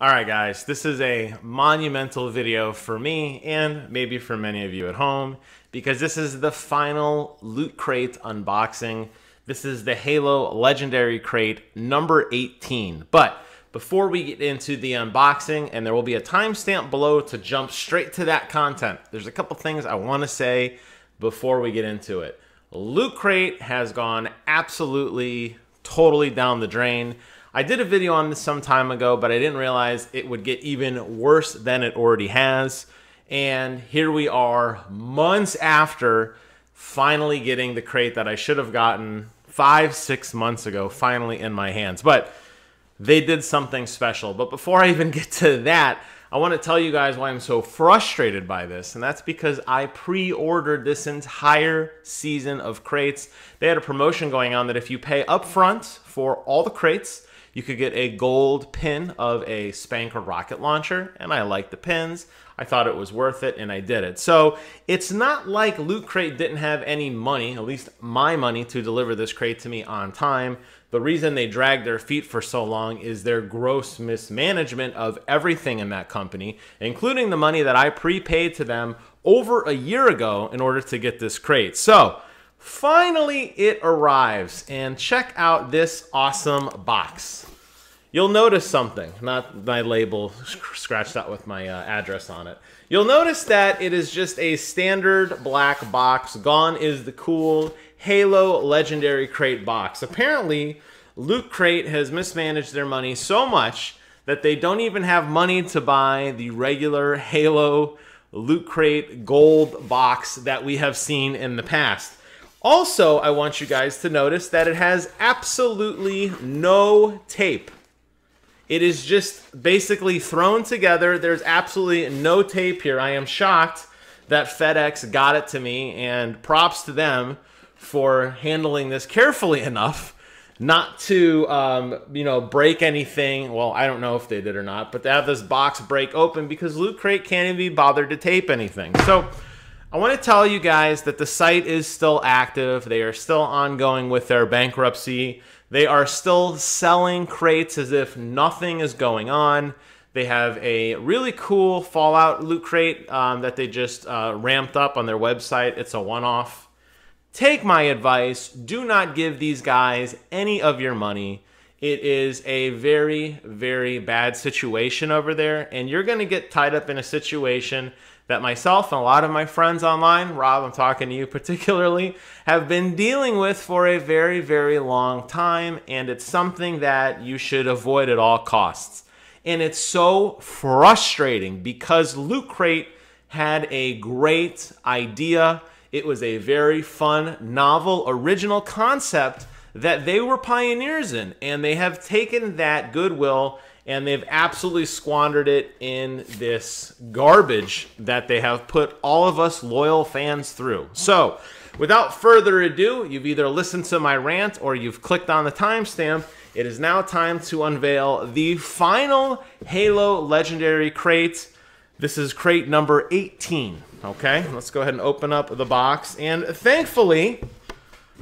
Alright guys, this is a monumental video for me and maybe for many of you at home because this is the final Loot Crate unboxing. This is the Halo Legendary Crate number 18. But before we get into the unboxing, and there will be a timestamp below to jump straight to that content, there's a couple things I want to say before we get into it. Loot Crate has gone absolutely, totally down the drain. I did a video on this some time ago, but I didn't realize it would get even worse than it already has. And here we are, months after finally getting the crate that I should have gotten 5-6 months ago, finally in my hands. But they did something special. But before I even get to that, I want to tell you guys why I'm so frustrated by this, and that's because I pre-ordered this entire season of crates. They had a promotion going on that if you pay up front for all the crates, you could get a gold pin of a Spanker rocket launcher, and I like the pins. I thought it was worth it, and I did it. So it's not like Loot Crate didn't have any money, at least my money, to deliver this crate to me on time. The reason they dragged their feet for so long is their gross mismanagement of everything in that company, including the money that I prepaid to them over a year ago in order to get this crate. So finally it arrives, and check out this awesome box. You'll notice something, not my label scratched out with my address on it. You'll notice that it is just a standard black box. Gone is the cool Halo Legendary Crate box. Apparently, Loot Crate has mismanaged their money so much that they don't even have money to buy the regular Halo Loot Crate gold box that we have seen in the past. Also, I want you guys to notice that it has absolutely no tape. It is just basically thrown together. There's absolutely no tape here. I am shocked that FedEx got it to me, and props to them for handling this carefully enough not to, break anything. Well, I don't know if they did or not, but to have this box break open because Loot Crate can't even be bothered to tape anything. So I want to tell you guys that the site is still active. They are still ongoing with their bankruptcy. They are still selling crates as if nothing is going on. They have a really cool Fallout Loot Crate that they just ramped up on their website. It's a one-off. Take my advice. Do not give these guys any of your money. It is a very, very bad situation over there, and you're going to get tied up in a situation that myself and a lot of my friends online, Rob, I'm talking to you particularly, have been dealing with for a very, very long time, and it's something that you should avoid at all costs. And it's so frustrating because Loot Crate had a great idea. It was a very fun, novel, original concept that they were pioneers in, and they have taken that goodwill and they've absolutely squandered it in this garbage that they have put all of us loyal fans through. So, without further ado, you've either listened to my rant or you've clicked on the timestamp. It is now time to unveil the final Halo Legendary Crate. This is crate number 18. Okay, let's go ahead and open up the box. And thankfully,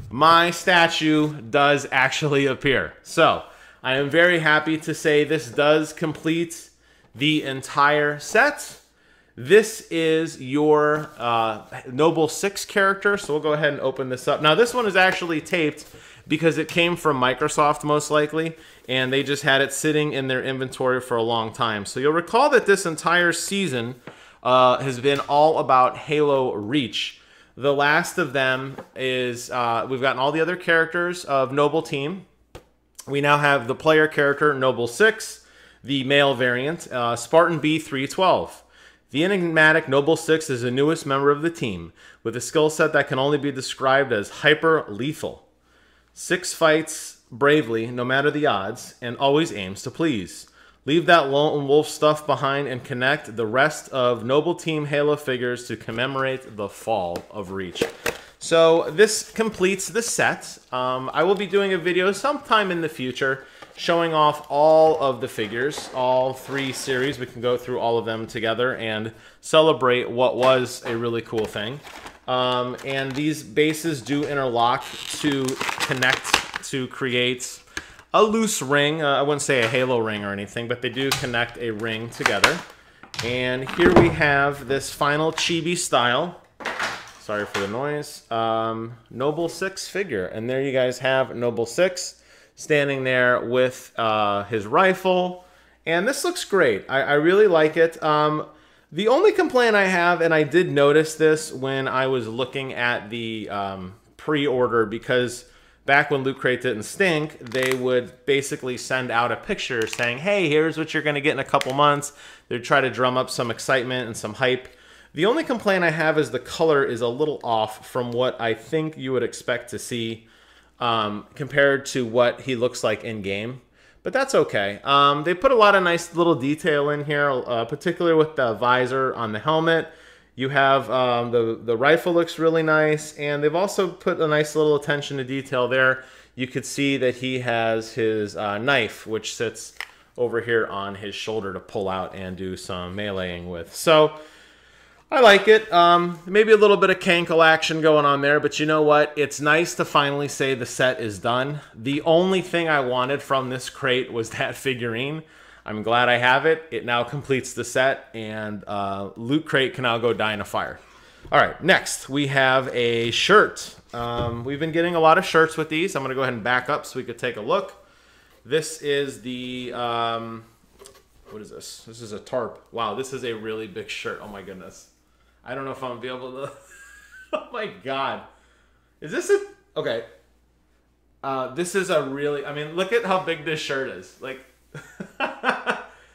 my statue does actually appear. So, I am very happy to say this does complete the entire set. This is your Noble 6 character, so we'll go ahead and open this up. Now, this one is actually taped because it came from Microsoft, most likely, and they just had it sitting in their inventory for a long time. So you'll recall that this entire season has been all about Halo Reach. The last of them is, we've gotten all the other characters of Noble Team. We now have the player character, Noble 6, the male variant, Spartan B312. The enigmatic Noble 6 is the newest member of the team, with a skill set that can only be described as hyper-lethal. 6 fights bravely, no matter the odds, and always aims to please. Leave that lone wolf stuff behind and connect the rest of Noble Team Halo figures to commemorate the fall of Reach. So this completes the set. I will be doing a video sometime in the future showing off all of the figures, all 3 series. We can go through all of them together and celebrate what was a really cool thing. And these bases do interlock to connect to create a loose ring. I wouldn't say a halo ring or anything, but they do connect a ring together. And here we have this final chibi style. Sorry for the noise. Noble 6 figure. And there you guys have Noble 6 standing there with his rifle. And this looks great. I really like it. The only complaint I have, and I did notice this when I was looking at the pre-order, because back when Loot Crate didn't stink, they would basically send out a picture saying, hey, here's what you're going to get in a couple months. They'd try to drum up some excitement and some hype. The only complaint I have is the color is a little off from what I think you would expect to see compared to what he looks like in-game. But that's okay. They put a lot of nice little detail in here, particularly with the visor on the helmet. You have the rifle looks really nice, and they've also put a nice little attention to detail there. You could see that he has his knife, which sits over here on his shoulder to pull out and do some meleeing with. So I like it. Maybe a little bit of cankle action going on there, but you know what? It's nice to finally say the set is done. The only thing I wanted from this crate was that figurine. I'm glad I have it. It now completes the set, and Loot Crate can now go die in a fire. All right, next we have a shirt. We've been getting a lot of shirts with these. I'm going to go ahead and back up so we could take a look. This is the... what is this? This is a tarp. Wow, this is a really big shirt. Oh my goodness. I don't know if I'm going to be able to... Oh my god. Is this a... Okay. This is a really... I mean, look at how big this shirt is. Like...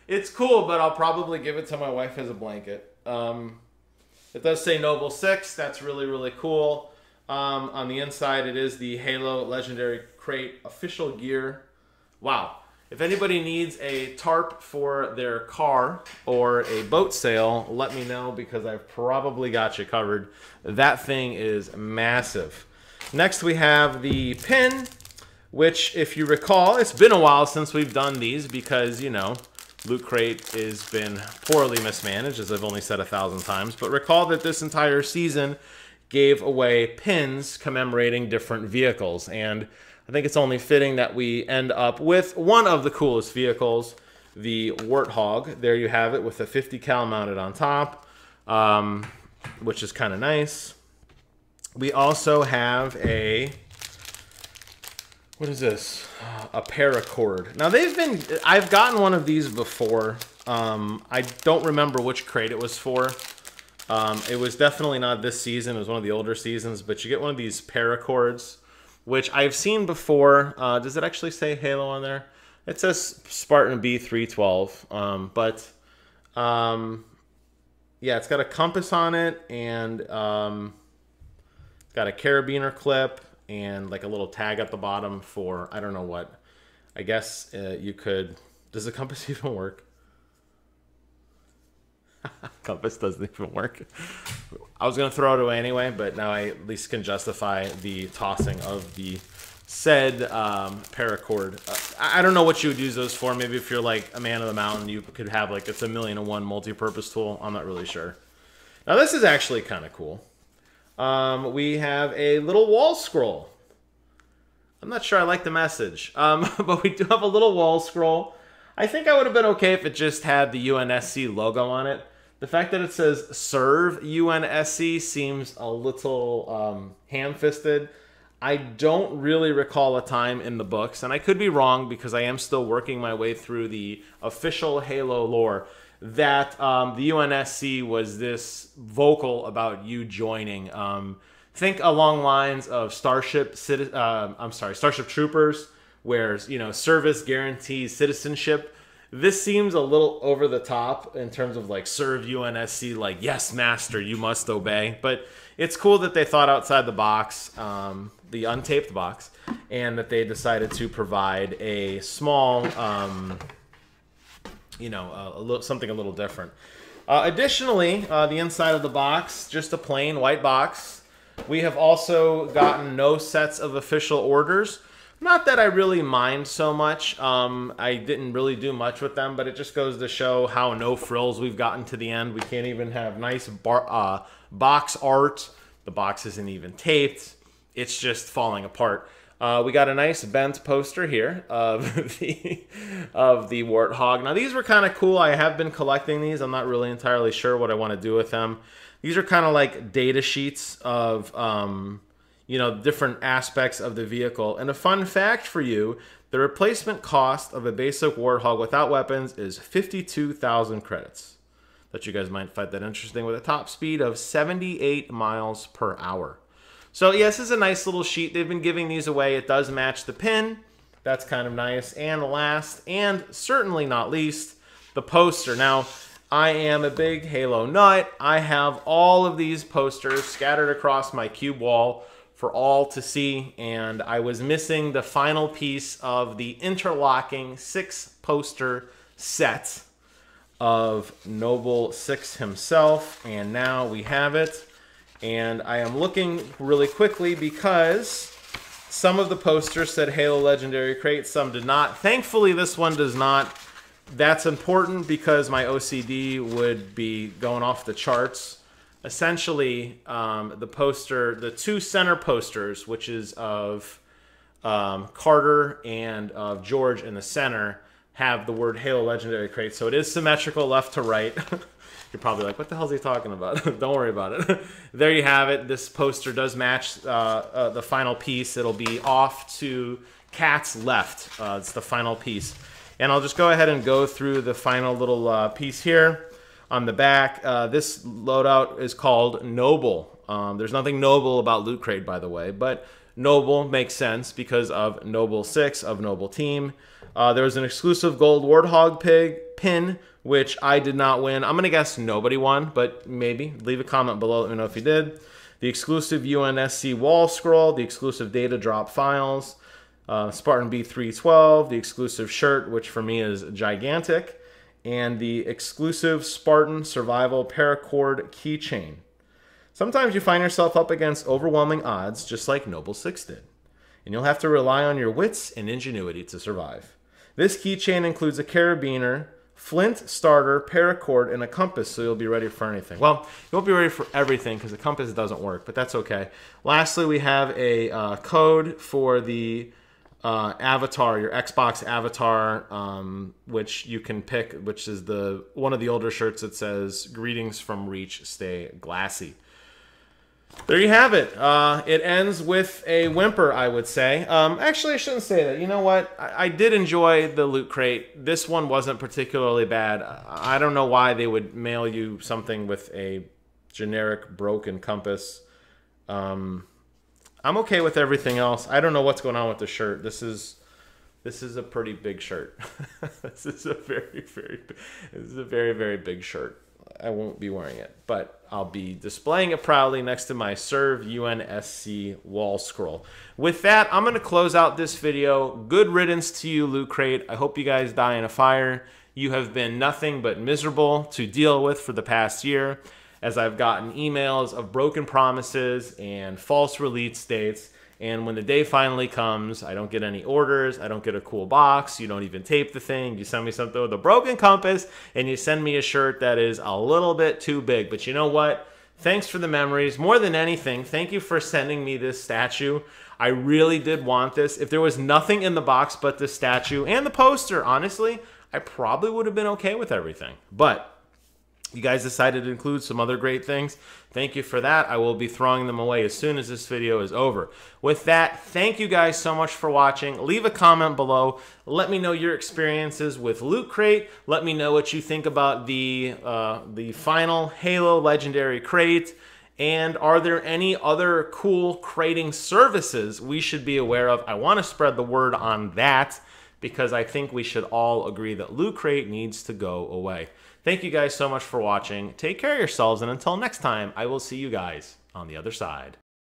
It's cool, but I'll probably give it to my wife as a blanket. It does say Noble 6. That's really, really cool. On the inside, it is the Halo Legendary Crate official gear. Wow. If anybody needs a tarp for their car or a boat sail, let me know, because I've probably got you covered. That thing is massive. Next, we have the pin, which, if you recall, it's been a while since we've done these because, you know, Loot Crate has been poorly mismanaged, as I've only said 1,000 times. But recall that this entire season gave away pins commemorating different vehicles. And I think it's only fitting that we end up with one of the coolest vehicles, the Warthog. There you have it with a 50 cal mounted on top, which is kind of nice. We also have a... What is this? A paracord. Now I've gotten one of these before. I don't remember which crate it was for. It was definitely not this season. It was one of the older seasons, but you get one of these paracords, which I've seen before. Does it actually say Halo on there? It says Spartan B312. Yeah, it's got a compass on it, and it's got a carabiner clip, and like a little tag at the bottom for, I don't know what. I guess you could... Does the compass even work? Compass doesn't even work. I was going to throw it away anyway, but now I at least can justify the tossing of the said paracord. I don't know what you would use those for. Maybe if you're like a man of the mountain, you could have like it's a 1,000,001 multi-purpose tool. I'm not really sure. Now this is actually kind of cool. We have a little wall scroll. I'm not sure I like the message, but we do have a little wall scroll. I think I would have been okay if it just had the UNSC logo on it. The fact that it says Serve UNSC seems a little ham-fisted. I don't really recall a time in the books, and I could be wrong because I am still working my way through the official Halo lore, that the UNSC was this vocal about you joining. Think along lines of Starship Troopers, where, you know, service guarantees citizenship. This seems a little over the top in terms of like serve UNSC, like, yes, master, you must obey. But it's cool that they thought outside the box, the untaped box, and that they decided to provide a small, you know, something a little different. Additionally, the inside of the box, just a plain white box. We have also gotten no sets of official orders. Not that I really mind so much. I didn't really do much with them, but it just goes to show how no frills we've gotten to the end. We can't even have nice box art. The box isn't even taped. It's just falling apart. We got a nice bent poster here of the Warthog. Now these were kind of cool. I have been collecting these. I'm not really entirely sure what I want to do with them. These are kind of like data sheets of you know, different aspects of the vehicle. And a fun fact for you, the replacement cost of a basic Warthog without weapons is 52,000 credits. That you guys might find that interesting, with a top speed of 78 miles per hour. So yeah, this is a nice little sheet. They've been giving these away. It does match the pin. That's kind of nice. And last, and certainly not least, the poster. Now, I am a big Halo nut. I have all of these posters scattered across my cube wall for all to see, and I was missing the final piece of the interlocking 6-poster set of Noble 6 himself, and now we have it. And I am looking really quickly because some of the posters said Halo Legendary Crate, some did not. Thankfully, this one does not. That's important because my OCD would be going off the charts. Essentially, the poster, the 2 center posters, which is of Carter and of George in the center, have the word Halo Legendary Crate. So it is symmetrical left to right. You're probably like, what the hell is he talking about? Don't worry about it. There you have it. This poster does match the final piece. It'll be off to Cat's left. It's the final piece. And I'll just go ahead and go through the final little piece here on the back. This loadout is called Noble. There's nothing noble about Loot Crate, by the way, but Noble makes sense because of Noble 6 of Noble Team. There was an exclusive gold Warthog pin, which I did not win. I'm going to guess nobody won, but maybe. Leave a comment below. Let me know if you did. The exclusive UNSC wall scroll, the exclusive data drop files, Spartan B312, the exclusive shirt, which for me is gigantic, and the exclusive Spartan survival paracord keychain. Sometimes you find yourself up against overwhelming odds, just like Noble 6 did, and you'll have to rely on your wits and ingenuity to survive. This keychain includes a carabiner, flint starter, paracord, and a compass, so you'll be ready for anything. Well, you won't be ready for everything because the compass doesn't work, but that's okay. Lastly, we have a code for the avatar, your Xbox avatar, which you can pick, which is one of the older shirts that says, "Greetings from Reach, stay glassy." There you have it. It ends with a whimper, I would say. Actually, I shouldn't say that. You know what? I did enjoy the Loot Crate. This one wasn't particularly bad. I don't know why they would mail you something with a generic broken compass. I'm okay with everything else. I don't know what's going on with the shirt. This is a pretty big shirt. This is a very, very big shirt. I won't be wearing it, but I'll be displaying it proudly next to my Serve UNSC wall scroll. With that, I'm going to close out this video. Good riddance to you, Loot Crate. I hope you guys die in a fire. You have been nothing but miserable to deal with for the past year, as I've gotten emails of broken promises and false release dates. And when the day finally comes, I don't get any orders, I don't get a cool box, you don't even tape the thing, you send me something with a broken compass, and you send me a shirt that is a little bit too big. But you know what? Thanks for the memories. More than anything, thank you for sending me this statue. I really did want this. If there was nothing in the box but this statue and the poster, honestly, I probably would have been okay with everything. But you guys decided to include some other great things. Thank you for that. I will be throwing them away as soon as this video is over. With that, thank you guys so much for watching. Leave a comment below. Let me know your experiences with Loot Crate. Let me know what you think about the final Halo Legendary Crate. And are there any other cool crating services we should be aware of? I want to spread the word on that, because I think we should all agree that Loot Crate needs to go away. Thank you guys so much for watching. Take care of yourselves, and until next time, I will see you guys on the other side.